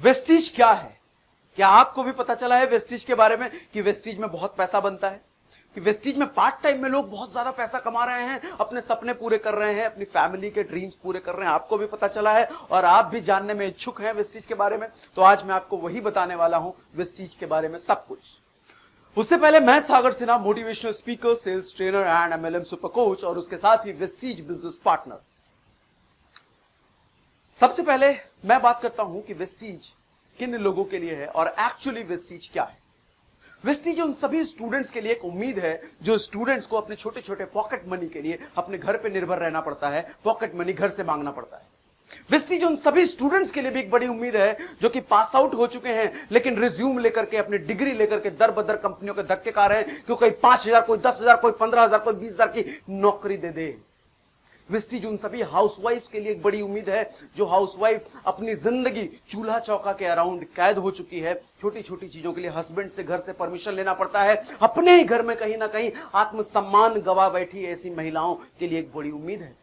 Vestige क्या है? क्या आपको भी पता चला है वेस्टीज के बारे में कि वेस्टीज में बहुत पैसा बनता है, कि वेस्टीज में पार्ट टाइम में लोग बहुत ज्यादा पैसा कमा रहे हैं, अपने सपने पूरे कर रहे हैं, अपनी फैमिली के ड्रीम्स पूरे कर रहे हैं। आपको भी पता चला है और आप भी जानने में इच्छुक हैं वेस्टीज के बारे में। तो आज मैं आपको वही बताने वाला हूं, वेस्टीज के बारे में सब कुछ। उससे पहले मैं Sagar Sinha, motivational speaker, sales trainer and MLM super coach और उसके साथ ही वेस्टीज बिजनेस पार्टनर। सबसे पहले मैं बात करता हूं कि वेस्टीज किन लोगों के लिए है और एक्चुअली वेस्टीज क्या है। वेस्टीज उन सभी स्टूडेंट्स के लिए एक उम्मीद है जो स्टूडेंट्स को अपने छोटे छोटे पॉकेट मनी के लिए अपने घर पे निर्भर रहना पड़ता है, पॉकेट मनी घर से मांगना पड़ता है। वेस्टीज उन सभी स्टूडेंट्स के लिए भी एक बड़ी उम्मीद है जो कि पास आउट हो चुके हैं लेकिन रिज्यूम लेकर के, अपनी डिग्री लेकर के दर बदर कंपनियों के धक्के खा रहे हैं कि कोई 5,000, कोई 10,000, कोई 15,000, कोई 20,000 की नौकरी दे दे। वेस्टीज उन सभी हाउसवाइफ्स के लिए एक बड़ी उम्मीद है जो हाउसवाइफ अपनी जिंदगी चूल्हा चौका के अराउंड कैद हो चुकी है। छोटी छोटी चीजों के लिए हस्बैंड से घर से परमिशन लेना पड़ता है, अपने ही घर में कहीं ना कहीं आत्मसम्मान गवा बैठी ऐसी महिलाओं के लिए एक बड़ी उम्मीद है।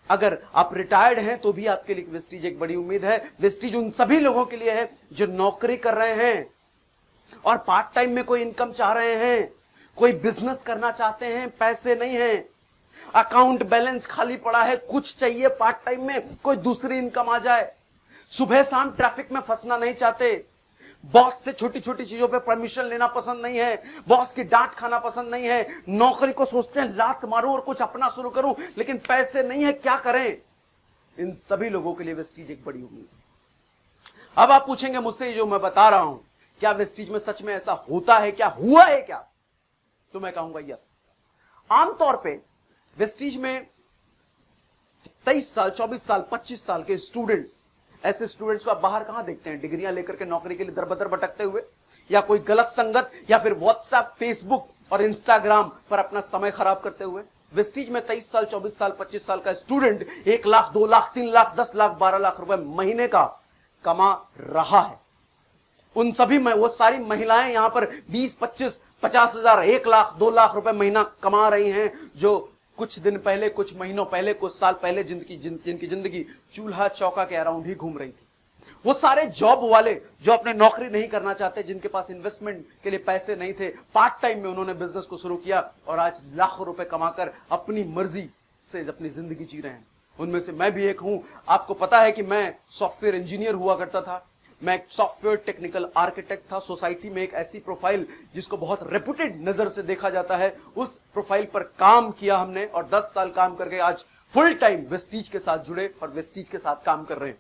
अगर आप रिटायर्ड हैं तो भी आपके लिए वेस्टीज एक बड़ी उम्मीद है। वेस्टीज उन सभी लोगों के लिए है जो नौकरी कर रहे हैं और पार्ट टाइम में कोई इनकम चाह रहे हैं, कोई बिजनेस करना चाहते हैं, पैसे नहीं है, अकाउंट बैलेंस खाली पड़ा है, कुछ चाहिए पार्ट टाइम में कोई दूसरी इनकम आ जाए, सुबह शाम ट्रैफिक में फंसना नहीं चाहते, बॉस से छोटी छोटी चीजों पे परमिशन लेना पसंद नहीं है, बॉस की डांट खाना पसंद नहीं है, नौकरी को सोचते हैं लात मारूं और कुछ अपना शुरू करूं लेकिन पैसे नहीं है, क्या करें। इन सभी लोगों के लिए वेस्टीज एक बड़ी उम्मीद है। अब आप पूछेंगे मुझसे जो मैं बता रहा हूं क्या वेस्टीज में सच में ऐसा होता है, क्या हुआ है क्या? तो मैं कहूंगा यस। आमतौर पर वेस्टीज में 23 साल, 24 साल, 25 साल के स्टूडेंट्स, ऐसे स्टूडेंट्स को आप बाहर कहां देखते हैं? डिग्रियां लेकर के नौकरी के लिए दरबदर भटकते हुए, या कोई गलत संगत, या फिर व्हाट्सएप, फेसबुक और इंस्टाग्राम पर अपना समय खराब करते हुए। वेस्टीज में 23 साल, 24 साल, 25 साल का स्टूडेंट 1 लाख, 2 लाख, 3 लाख, 10 लाख, 12 लाख रुपए महीने का कमा रहा है। उन सभी में वो सारी महिलाएं यहां पर 20, 25, 50,000, 1 लाख, 2 लाख रुपए महीना कमा रही हैं जो कुछ दिन पहले, कुछ महीनों पहले, कुछ साल पहले जिनकी जिंदगी चूल्हा चौका के अराउंड ही घूम रही थी। वो सारे जॉब वाले जो अपने नौकरी नहीं करना चाहते, जिनके पास इन्वेस्टमेंट के लिए पैसे नहीं थे, पार्ट टाइम में उन्होंने बिजनेस को शुरू किया और आज लाखों रुपए कमाकर अपनी मर्जी से अपनी जिंदगी जी रहे हैं। उनमें से मैं भी एक हूं। आपको पता है कि मैं सॉफ्टवेयर इंजीनियर हुआ करता था, मैं एक सॉफ्टवेयर टेक्निकल आर्किटेक्ट था। सोसाइटी में एक ऐसी प्रोफाइल जिसको बहुत रेपुटेड नजर से देखा जाता है, उस प्रोफाइल पर काम किया हमने और 10 साल काम करके आज फुल टाइम वेस्टीज के साथ जुड़े और वेस्टीज के साथ काम कर रहे हैं।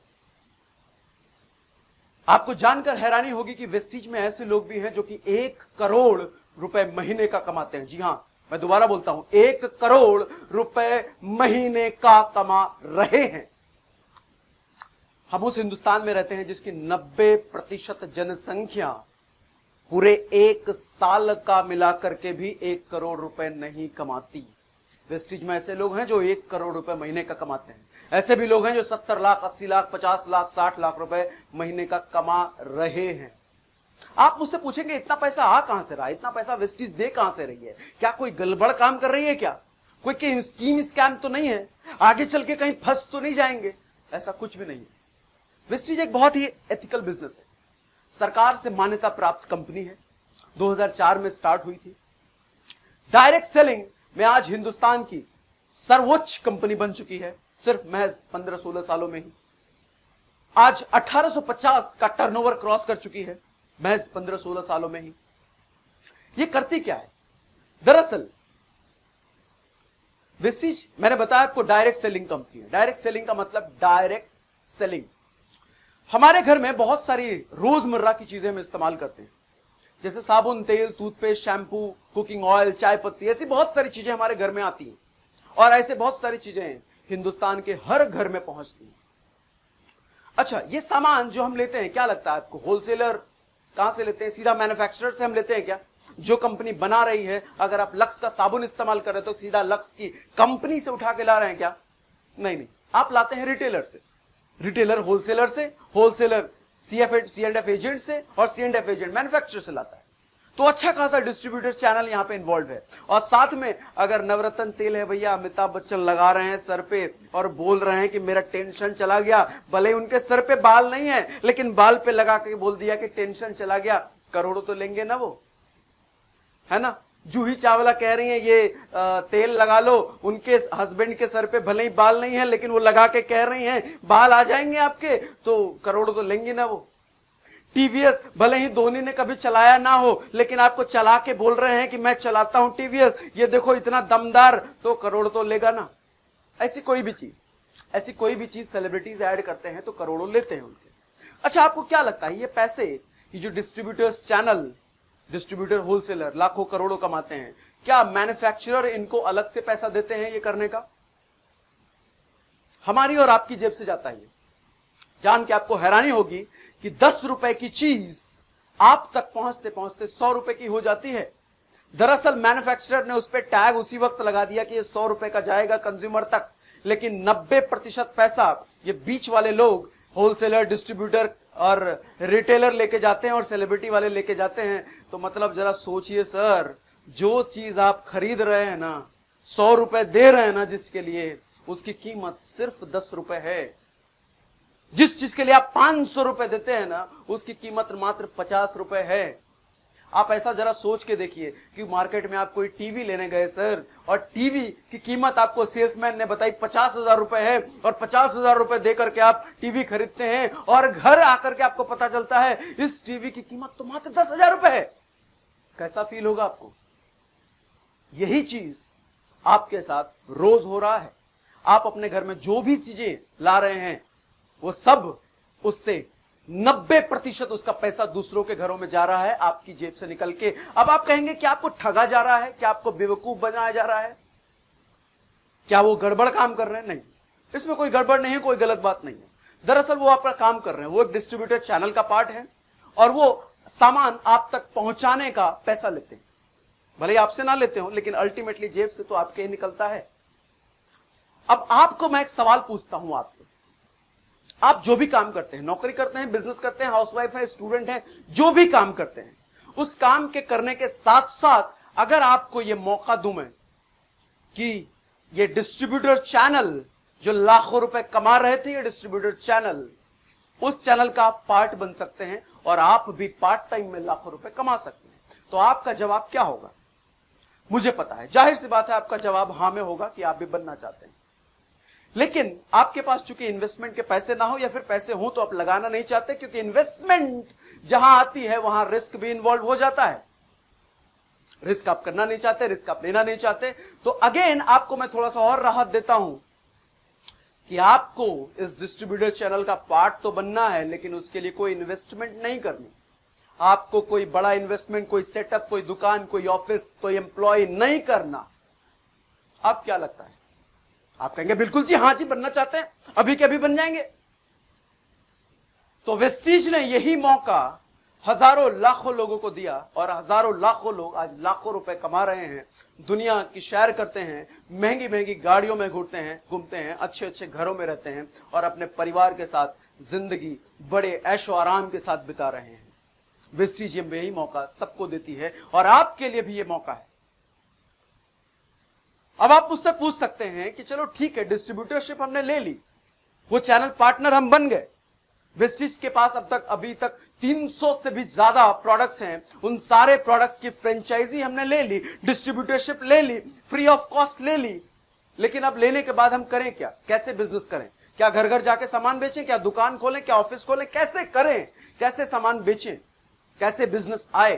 आपको जानकर हैरानी होगी कि वेस्टीज में ऐसे लोग भी हैं जो कि 1 करोड़ रुपए महीने का कमाते हैं। जी हां, मैं दोबारा बोलता हूं, 1 करोड़ रुपए महीने का कमा रहे हैं। हम उस हिंदुस्तान में रहते हैं जिसकी 90% जनसंख्या पूरे 1 साल का मिलाकर के भी 1 करोड़ रुपए नहीं कमाती। वेस्टीज में ऐसे लोग हैं जो 1 करोड़ रुपए महीने का कमाते हैं। ऐसे भी लोग हैं जो 70 लाख, 80 लाख, 50 लाख, 60 लाख रुपए महीने का कमा रहे हैं। आप मुझसे पूछेंगे इतना पैसा आ कहां से रहा, इतना पैसा वेस्टीज दे कहां से रही है? क्या कोई गड़बड़ काम कर रही है? क्या कोई स्कीम स्कैम तो नहीं है? आगे चल के कहीं फंस तो नहीं जाएंगे? ऐसा कुछ भी नहीं है। वेस्टीज एक बहुत ही एथिकल बिजनेस है, सरकार से मान्यता प्राप्त कंपनी है, 2004 में स्टार्ट हुई थी। डायरेक्ट सेलिंग में आज हिंदुस्तान की सर्वोच्च कंपनी बन चुकी है, सिर्फ महज 15-16 सालों में ही। आज 1850 का टर्नओवर क्रॉस कर चुकी है, महज 15-16 सालों में ही। ये करती क्या है? दरअसल वेस्टीज, मैंने बताया आपको, डायरेक्ट सेलिंग कंपनी है। डायरेक्ट सेलिंग का मतलब डायरेक्ट सेलिंग। हमारे घर में बहुत सारी रोजमर्रा की चीजें हम इस्तेमाल करते हैं, जैसे साबुन, तेल, टूथपेस्ट, शैम्पू, कुकिंग ऑयल, चाय पत्ती, ऐसी बहुत सारी चीजें हमारे घर में आती हैं और ऐसे बहुत सारी चीजें हिंदुस्तान के हर घर में पहुंचती हैं। अच्छा, ये सामान जो हम लेते हैं, क्या लगता है आपको, होलसेलर कहां से लेते हैं? सीधा मैन्युफैक्चरर से हम लेते हैं क्या? जो कंपनी बना रही है, अगर आप लक्स का साबुन इस्तेमाल कर रहे हो तो सीधा लक्स की कंपनी से उठा के ला रहे हैं क्या? नहीं, आप लाते हैं रिटेलर से, रिटेलर होलसेलर से, होलसेलर C&F एजेंट से और C&F एजेंट मैन्युफैक्चरर से लाता है। तो अच्छा खासा डिस्ट्रीब्यूटर चैनल यहां पे इन्वॉल्व है। और साथ में अगर नवरत्न तेल है भैया, अमिताभ बच्चन लगा रहे हैं सर पे और बोल रहे हैं कि मेरा टेंशन चला गया, भले ही उनके सर पे बाल नहीं है लेकिन बाल पे लगा के बोल दिया कि टेंशन चला गया, करोड़ों तो लेंगे ना वो, है ना। जूही चावला कह रही हैं ये तेल लगा लो, उनके हस्बैंड के सर पे भले ही बाल नहीं है लेकिन वो लगा के कह रही हैं बाल आ जाएंगे आपके, तो करोड़ों तो लेंगे ना वो। टीवीएस भले ही धोनी ने कभी चलाया ना हो लेकिन आपको चला के बोल रहे हैं कि मैं चलाता हूं टीवीएस, ये देखो इतना दमदार, तो करोड़ तो लेगा ना। ऐसी कोई भी चीज सेलिब्रिटीज ऐड करते हैं तो करोड़ों लेते हैं उनके। अच्छा, आपको क्या लगता है ये पैसे, ये जो डिस्ट्रीब्यूटर्स चैनल, डिस्ट्रीब्यूटर होलसेलर लाखों करोड़ों कमाते हैं, क्या मैन्युफैक्चरर इनको अलग से पैसा देते हैं ये करने का? हमारी और आपकी जेब से जाता है ये। जान के आपको हैरानी होगी कि 10 रुपए की चीज आप तक पहुंचते पहुंचते 100 रुपए की हो जाती है। दरअसल मैन्युफैक्चरर ने उस पर टैग उसी वक्त लगा दिया कि ये 100 रुपए का जाएगा कंज्यूमर तक, लेकिन 90% पैसा ये बीच वाले लोग, होलसेलर, डिस्ट्रीब्यूटर और रिटेलर लेके जाते हैं और सेलिब्रिटी वाले लेके जाते हैं। तो मतलब जरा सोचिए सर, जो चीज आप खरीद रहे हैं ना, 100 रुपए दे रहे हैं ना जिसके लिए, उसकी कीमत सिर्फ 10 रुपए है। जिस चीज के लिए आप 500 रुपए देते हैं ना, उसकी कीमत मात्र 50 रुपए है। आप ऐसा जरा सोच के देखिए कि मार्केट में आप कोई टीवी लेने गए सर, और टीवी की कीमत आपको सेल्समैन ने बताई 50,000 रुपए है, और 50,000 रुपए देकर के आप टीवी खरीदते हैं, और घर आकर के आपको पता चलता है इस टीवी की कीमत तो मात्र 10,000 रुपए है। कैसा फील होगा आपको? यही चीज आपके साथ रोज हो रहा है। आप अपने घर में जो भी चीजें ला रहे हैं वो सब, उससे 90% उसका पैसा दूसरों के घरों में जा रहा है आपकी जेब से निकल के। अब आप कहेंगे क्या आपको ठगा जा रहा है, क्या आपको बेवकूफ बनाया जा रहा है, क्या वो गड़बड़ काम कर रहे हैं? नहीं, इसमें कोई गड़बड़ नहीं है, कोई गलत बात नहीं है। दरअसल वो आपका काम कर रहे हैं, वो एक डिस्ट्रीब्यूटर चैनल का पार्ट है और वो सामान आप तक पहुंचाने का पैसा लेते हैं। भले ही आपसे ना लेते हो लेकिन अल्टीमेटली जेब से तो आपके ही निकलता है। अब आपको मैं एक सवाल पूछता हूं आपसे, आप जो भी काम करते हैं, नौकरी करते हैं, बिजनेस करते हैं, हाउसवाइफ है, स्टूडेंट है, जो भी काम करते हैं, उस काम के करने के साथ साथ अगर आपको यह मौका दूं मैं कि ये डिस्ट्रीब्यूटर चैनल जो लाखों रुपए कमा रहे थे, ये डिस्ट्रीब्यूटर चैनल, उस चैनल का आप पार्ट बन सकते हैं और आप भी पार्ट टाइम में लाखों रुपए कमा सकते हैं, तो आपका जवाब क्या होगा? मुझे पता है, जाहिर सी बात है आपका जवाब हां में होगा कि आप भी बनना चाहते हैं। लेकिन आपके पास चूंकि इन्वेस्टमेंट के पैसे ना हो या फिर पैसे हो तो आप लगाना नहीं चाहते, क्योंकि इन्वेस्टमेंट जहां आती है वहां रिस्क भी इन्वॉल्व हो जाता है। रिस्क आप करना नहीं चाहते, रिस्क आप लेना नहीं चाहते। तो अगेन आपको मैं थोड़ा सा और राहत देता हूं कि आपको इस डिस्ट्रीब्यूटर चैनल का पार्ट तो बनना है, लेकिन उसके लिए कोई इन्वेस्टमेंट नहीं करनी। आपको कोई बड़ा इन्वेस्टमेंट, कोई सेटअप, कोई दुकान, कोई ऑफिस, कोई एम्प्लॉय नहीं करना। अब क्या लगता है? आप कहेंगे बिल्कुल जी, हां जी, बनना चाहते हैं, अभी के अभी बन जाएंगे। तो वेस्टीज ने यही मौका हजारों लाखों लोगों को दिया और हजारों लाखों लोग आज लाखों रुपए कमा रहे हैं, दुनिया की सैर करते हैं, महंगी महंगी गाड़ियों में घूमते हैं, अच्छे अच्छे घरों में रहते हैं और अपने परिवार के साथ जिंदगी बड़े ऐशो आराम के साथ बिता रहे हैं। वेस्टीज यही मौका सबको देती है और आपके लिए भी यह मौका है। अब आप मुझसे पूछ सकते हैं कि चलो ठीक है, डिस्ट्रीब्यूटरशिप हमने ले ली, वो चैनल पार्टनर हम बन गए, वेस्टीज के पास अभी तक 300 से भी ज्यादा प्रोडक्ट्स हैं, उन सारे प्रोडक्ट्स की फ्रेंचाइजी हमने ले ली, डिस्ट्रीब्यूटरशिप ले ली, फ्री ऑफ कॉस्ट ले ली, लेकिन अब लेने के बाद हम करें क्या? कैसे बिजनेस करें? क्या घर घर जाके सामान बेचें? क्या दुकान खोलें? क्या ऑफिस खोलें? कैसे करें? कैसे सामान बेचें? कैसे बिजनेस आए?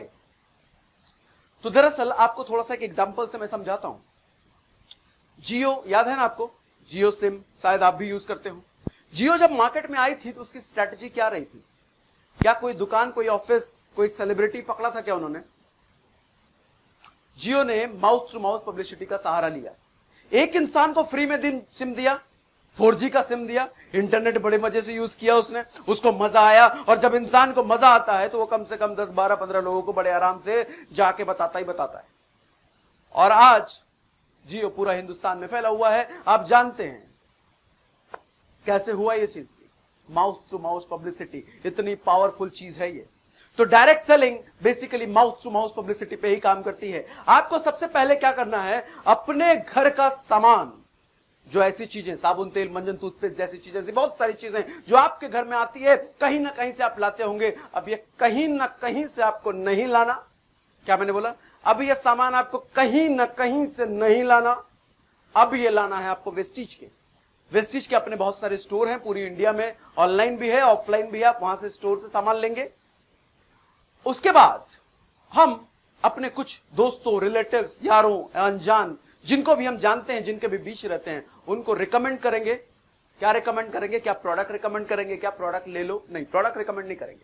तो दरअसल आपको थोड़ा सा एक एग्जांपल से मैं समझाता हूं। जियो याद है ना आपको? जियो सिम शायद आप भी यूज करते हो। जियो जब मार्केट में आई थी तो उसकी स्ट्रैटेजी क्या रही थी? क्या कोई दुकान, कोई ऑफिस, कोई सेलिब्रिटी पकड़ा था क्या उन्होंने? जियो ने माउथ टू माउथ पब्लिसिटी का सहारा लिया। एक इंसान को फ्री में सिम दिया, 4G का सिम दिया, इंटरनेट बड़े मजे से यूज किया उसने, उसको मजा आया, और जब इंसान को मजा आता है तो वो कम से कम 10, 12, 15 लोगों को बड़े आराम से जाके बताता ही बताता है। और आज जियो पूरा हिंदुस्तान में फैला हुआ है। आप जानते हैं कैसे हुआ ये चीज? माउथ टू माउथ पब्लिसिटी इतनी पावरफुल चीज है ये। तो direct selling basically mouth to mouth publicity पे ही काम करती है। आपको सबसे पहले क्या करना है, अपने घर का सामान, जो ऐसी चीजें, साबुन, तेल, मंजन, टूथपेस्ट जैसी चीजें, ऐसी बहुत सारी चीजें जो आपके घर में आती है, कहीं ना कहीं से आप लाते होंगे। अब ये कहीं ना कहीं से आपको नहीं लाना, क्या मैंने बोला, अब ये सामान आपको कहीं ना कहीं से नहीं लाना, अब ये लाना है आपको वेस्टीज के। वेस्टीज के अपने बहुत सारे स्टोर हैं पूरी इंडिया में, ऑनलाइन भी है, ऑफलाइन भी है, आप वहां से स्टोर से सामान लेंगे। उसके बाद हम अपने कुछ दोस्तों, रिलेटिव्स, यारों, अनजान, जिनको भी हम जानते हैं, जिनके भी बीच रहते हैं, उनको रिकमेंड करेंगे। क्या रिकमेंड करेंगे, क्या प्रोडक्ट रिकमेंड करेंगे, क्या प्रोडक्ट ले लो, नहीं, प्रोडक्ट रिकमेंड नहीं करेंगे,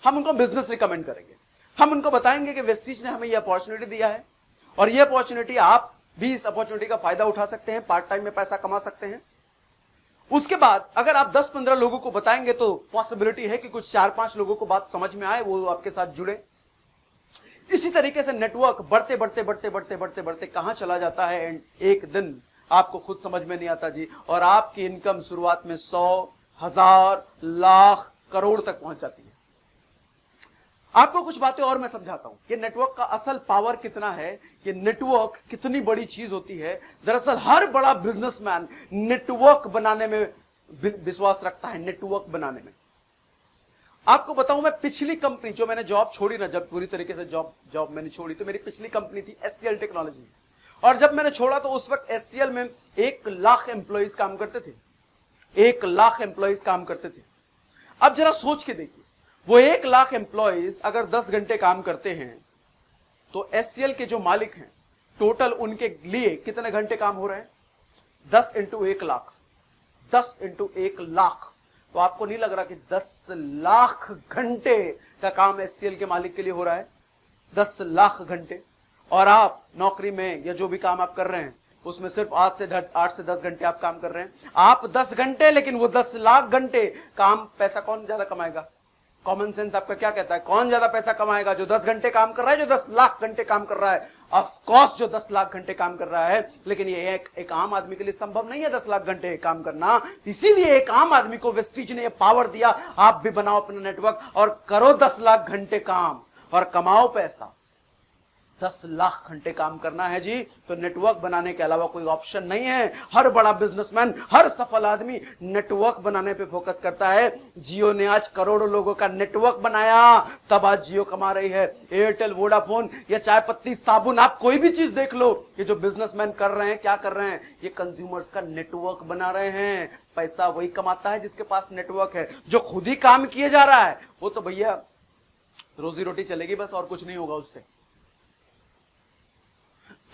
हम उनको बिजनेस रिकमेंड करेंगे। हम उनको बताएंगे कि वेस्टीज ने हमें यह अपॉर्चुनिटी दिया है और यह अपॉर्चुनिटी, आप भी इस अपॉर्चुनिटी का फायदा उठा सकते हैं, पार्ट टाइम में पैसा कमा सकते हैं। उसके बाद अगर आप 10-15 लोगों को बताएंगे तो पॉसिबिलिटी है कि कुछ 4-5 लोगों को बात समझ में आए, वो आपके साथ जुड़े। इसी तरीके से नेटवर्क बढ़ते बढ़ते बढ़ते बढ़ते बढ़ते बढ़ते कहां चला जाता है, एंड एक दिन आपको खुद समझ में नहीं आता जी, और आपकी इनकम शुरुआत में 100, 1000, लाख, करोड़ तक पहुंच जाती है। आपको कुछ बातें और मैं समझाता हूं कि नेटवर्क का असल पावर कितना है, कि नेटवर्क कितनी बड़ी चीज होती है। दरअसल हर बड़ा बिजनेसमैन नेटवर्क बनाने में विश्वास रखता है, नेटवर्क बनाने में। आपको बताऊं, मैं पिछली कंपनी, जो मैंने जॉब छोड़ी ना, जब पूरी तरीके से जॉब मैंने छोड़ी, तो मेरी पिछली कंपनी थी एचसीएल टेक्नोलॉजीज, और जब मैंने छोड़ा तो उस वक्त एचसीएल में 1 लाख एम्प्लॉइज काम करते थे, 1 लाख एम्प्लॉइज काम करते थे। अब जरा सोच के देखिए, वो 1 लाख एम्प्लॉइज अगर 10 घंटे काम करते हैं, तो एचसीएल के जो मालिक हैं, टोटल उनके लिए कितने घंटे काम हो रहे हैं, 10 इंटू 1 लाख, 10 इंटू 1 लाख। तो आपको नहीं लग रहा कि 10 लाख घंटे का काम एचसीएल के मालिक के लिए हो रहा है, 10 लाख घंटे। और आप नौकरी में या जो भी काम आप कर रहे हैं, उसमें सिर्फ 8 से 10 घंटे आप काम कर रहे हैं। आप 10 घंटे, लेकिन वो 10 लाख घंटे काम, पैसा कौन ज्यादा कमाएगा? कॉमन सेंस आपका क्या कहता है, कौन ज्यादा पैसा कमाएगा? जो 10 घंटे काम कर रहा है, जो 10 लाख घंटे काम कर रहा है? ऑफ कोर्स जो 10 लाख घंटे काम कर रहा है। लेकिन ये एक आम आदमी के लिए संभव नहीं है 10 लाख घंटे काम करना। इसीलिए एक आम आदमी को वेस्टीज ने ये पावर दिया, आप भी बनाओ अपना नेटवर्क और करो 10 लाख घंटे काम और कमाओ पैसा। 10 लाख घंटे काम करना है जी, तो नेटवर्क बनाने के अलावा कोई ऑप्शन नहीं है। हर बड़ा बिजनेसमैन, हर सफल आदमी नेटवर्क बनाने पे फोकस करता है। जियो ने आज करोड़ों लोगों का नेटवर्क बनाया, तब आज जियो कमा रही है। एयरटेल, वोडाफोन, या चाय पत्ती, साबुन, आप कोई भी चीज देख लो, ये जो बिजनेसमैन कर रहे हैं, क्या कर रहे हैं? ये कंज्यूमर्स का नेटवर्क बना रहे हैं। पैसा वही कमाता है जिसके पास नेटवर्क है। जो खुद ही काम किए जा रहा है, वो तो भैया रोजी रोटी चलेगी बस, और कुछ नहीं होगा उससे।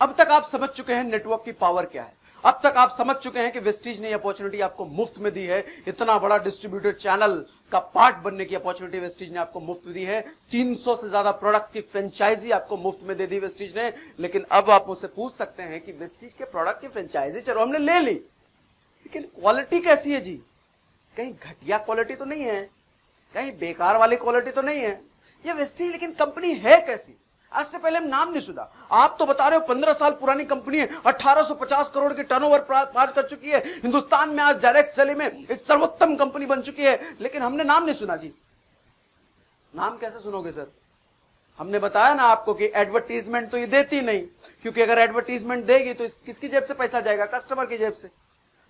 अब तक आप समझ चुके हैं नेटवर्क की पावर क्या है। अब तक आप समझ चुके हैं कि वेस्टीज ने अपॉर्चुनिटी आपको मुफ्त में दी है। इतना बड़ा डिस्ट्रीब्यूटर चैनल का पार्ट बनने की अपॉर्चुनिटी वेस्टीज ने आपको मुफ्त में दी है। 300 से ज्यादा प्रोडक्ट्स की फ्रेंचाइजी आपको मुफ्त में दे दी वेस्टीज ने। लेकिन अब आप मुझसे पूछ सकते हैं कि वेस्टीज के प्रोडक्ट की फ्रेंचाइजी चलो हमने ले ली, लेकिन क्वालिटी कैसी है जी? कहीं घटिया क्वालिटी तो नहीं है, कहीं बेकार वाली क्वालिटी तो नहीं है ये वेस्टीज, लेकिन कंपनी है कैसी? आज से पहले हम नाम नहीं सुना। आप तो बता रहे हो 15 साल पुरानी कंपनी है, 1850 करोड़ की टर्नओवर पार कर चुकी है, हिंदुस्तान में आज डायरेक्ट सेलिंग में एक सर्वोत्तम कंपनी बन चुकी है, लेकिन हमने नाम नहीं सुना जी। नाम कैसे सुनोगे सर? हमने बताया ना आपको कि एडवर्टीजमेंट तो ये देती नहीं, क्योंकि अगर एडवर्टीजमेंट देगी तो किसकी जेब से पैसा जाएगा? कस्टमर की जेब से।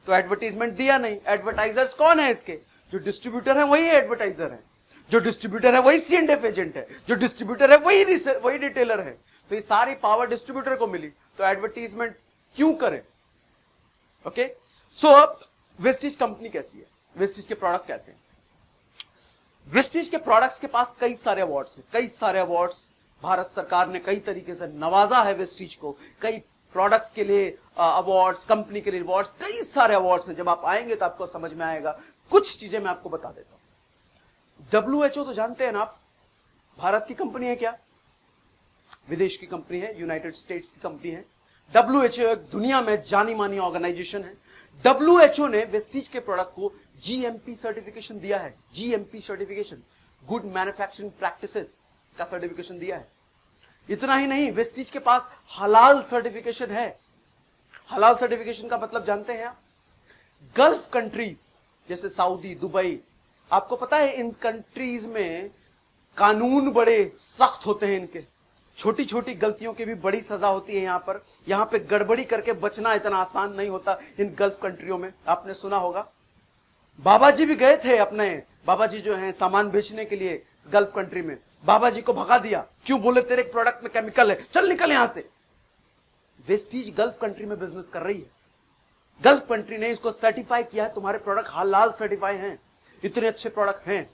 तो एडवर्टीजमेंट दिया नहीं। एडवर्टाइजर्स कौन है इसके? जो डिस्ट्रीब्यूटर है वही एडवर्टाइजर है, जो डिस्ट्रीब्यूटर है वही C&F एजेंट है, जो डिस्ट्रीब्यूटर है वही रिटेलर है। तो ये सारी पावर डिस्ट्रीब्यूटर को मिली, तो एडवर्टीजमेंट क्यों करें? ओके, सो अब वेस्टीज कंपनी कैसी है, वेस्टीज के प्रोडक्ट कैसे हैं? वेस्टीज के प्रोडक्ट्स के पास कई सारे अवार्ड्स हैं, कई सारे अवार्ड्स। भारत सरकार ने कई तरीके से नवाजा है वेस्टीज को, कई प्रोडक्ट्स के लिए अवार्ड्स, कंपनी के लिए अवार्ड्स, कई सारे अवार्ड्स हैं। जब आप आएंगे तो आपको समझ में आएगा। कुछ चीजें मैं आपको बता देता हूं। WHO तो जानते हैं ना आप, भारत की कंपनी है क्या? विदेश की कंपनी है, यूनाइटेड स्टेट्स की कंपनी है। WHO एक दुनिया में जानी मानी ऑर्गेनाइजेशन है। WHO ने वेस्टीज के प्रोडक्ट को GMP सर्टिफिकेशन दिया है। GMP certification, good manufacturing practices का सर्टिफिकेशन दिया है। इतना ही नहीं, वेस्टीज के पास हलाल सर्टिफिकेशन है। हलाल सर्टिफिकेशन का मतलब जानते हैं आप? गल्फ कंट्रीज जैसे सऊदी, दुबई, आपको पता है इन कंट्रीज में कानून बड़े सख्त होते हैं इनके, छोटी छोटी गलतियों की भी बड़ी सजा होती है। यहां पे गड़बड़ी करके बचना इतना आसान नहीं होता इन गल्फ कंट्रियों में। आपने सुना होगा, बाबा जी भी गए थे, अपने बाबा जी जो हैं सामान बेचने के लिए गल्फ कंट्री में, बाबा जी को भगा दिया। क्यों? बोले तेरे प्रोडक्ट में केमिकल है, चल निकल यहां से। वेस्टीज गल्फ कंट्री में बिजनेस कर रही है, गल्फ कंट्री ने इसको सर्टिफाई किया है, तुम्हारे प्रोडक्ट हलाल सर्टिफाई हैं, इतने अच्छे प्रोडक्ट हैं।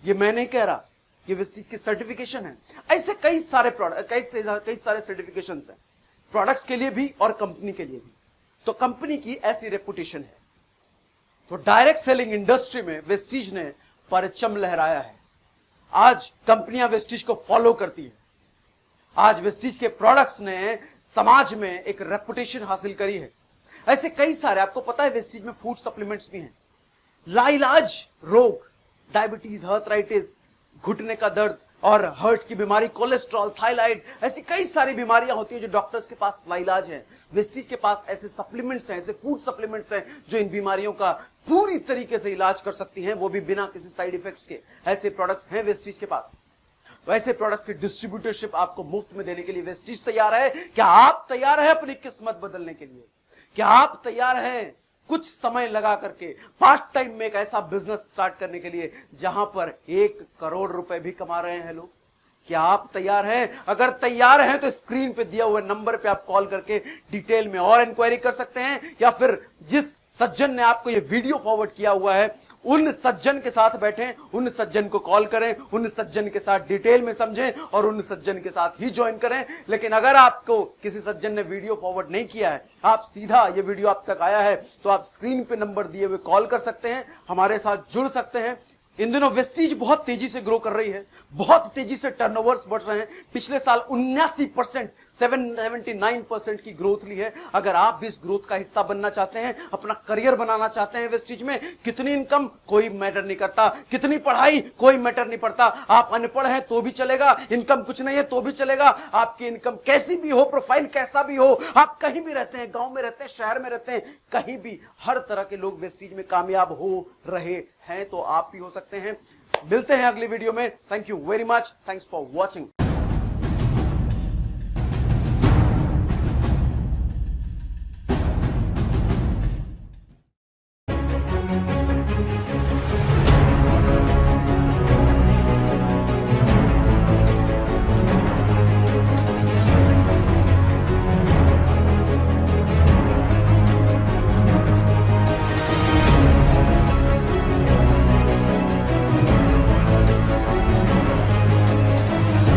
ये मैं नहीं कह रहा, ये वेस्टीज की सर्टिफिकेशन है। ऐसे कई सारे प्रोडक्ट, कई सारे सर्टिफिकेशंस हैं, प्रोडक्ट्स के लिए भी और कंपनी के लिए भी। तो कंपनी की ऐसी रेपुटेशन है। तो डायरेक्ट सेलिंग इंडस्ट्री में वेस्टीज ने परचम लहराया है। आज कंपनियां वेस्टीज को फॉलो करती हैं। आज वेस्टीज के प्रोडक्ट्स ने समाज में एक रेपुटेशन हासिल करी है। ऐसे कई सारे, आपको पता है वेस्टीज में फूड सप्लीमेंट्स भी हैं। लाइलाज रोग, डायबिटीज, आर्थराइटिस, घुटने का दर्द और हार्ट की बीमारी, कोलेस्ट्रॉल, थायराइड, ऐसी कई सारी बीमारियां होती है जो डॉक्टर्स के पास लाइलाज है। वेस्टीज के पास ऐसे सप्लीमेंट्स हैं, ऐसे फूड सप्लीमेंट्स हैं जो इन बीमारियों का पूरी तरीके से इलाज कर सकती हैं, वो भी बिना किसी साइड इफेक्ट्स के। ऐसे प्रोडक्ट्स हैं वेस्टीज के पास। वैसे प्रोडक्ट्स की डिस्ट्रीब्यूटरशिप आपको मुफ्त में देने के लिए वेस्टीज तैयार है। क्या आप तैयार हैं अपनी किस्मत बदलने के लिए? क्या आप तैयार हैं कुछ समय लगा करके पार्ट टाइम में एक ऐसा बिजनेस स्टार्ट करने के लिए जहां पर 1 करोड़ रुपए भी कमा रहे हैं लोग? क्या आप तैयार हैं? अगर तैयार हैं तो स्क्रीन पे दिया हुए नंबर पे आप कॉल करके डिटेल में और इंक्वायरी कर सकते हैं, या फिर जिस सज्जन ने आपको ये वीडियो फॉरवर्ड किया हुआ है उन सज्जन के साथ बैठें, उन सज्जन को कॉल करें, उन सज्जन के साथ डिटेल में समझें और उन सज्जन के साथ ही ज्वाइन करें। लेकिन अगर आपको किसी सज्जन ने वीडियो फॉरवर्ड नहीं किया है, आप सीधा ये वीडियो आप तक आया है, तो आप स्क्रीन पे नंबर दिए हुए कॉल कर सकते हैं, हमारे साथ जुड़ सकते हैं। इन दिनों वेस्टीज बहुत तेजी से ग्रो कर रही है, बहुत तेजी से टर्नओवर्स बढ़ रहे हैं। पिछले साल 79%, 79% की ग्रोथ ली है। अगर आप भी इस ग्रोथ का हिस्सा बनना चाहते हैं, अपना करियर बनाना चाहते हैं वेस्टीज में, कितनी इनकम कोई मैटर नहीं करता, कितनी पढ़ाई कोई मैटर नहीं पड़ता। आप अनपढ़ हैं तो भी चलेगा, इनकम कुछ नहीं है तो भी चलेगा, आपकी इनकम कैसी भी हो, प्रोफाइल कैसा भी हो, आप कहीं भी रहते हैं, गांव में रहते हैं, शहर में रहते हैं, कहीं भी, हर तरह के लोग वेस्टीज में कामयाब हो रहे हैं, तो आप भी हो सकते हैं। मिलते हैं अगली वीडियो में। Thank you very much, thanks for watching.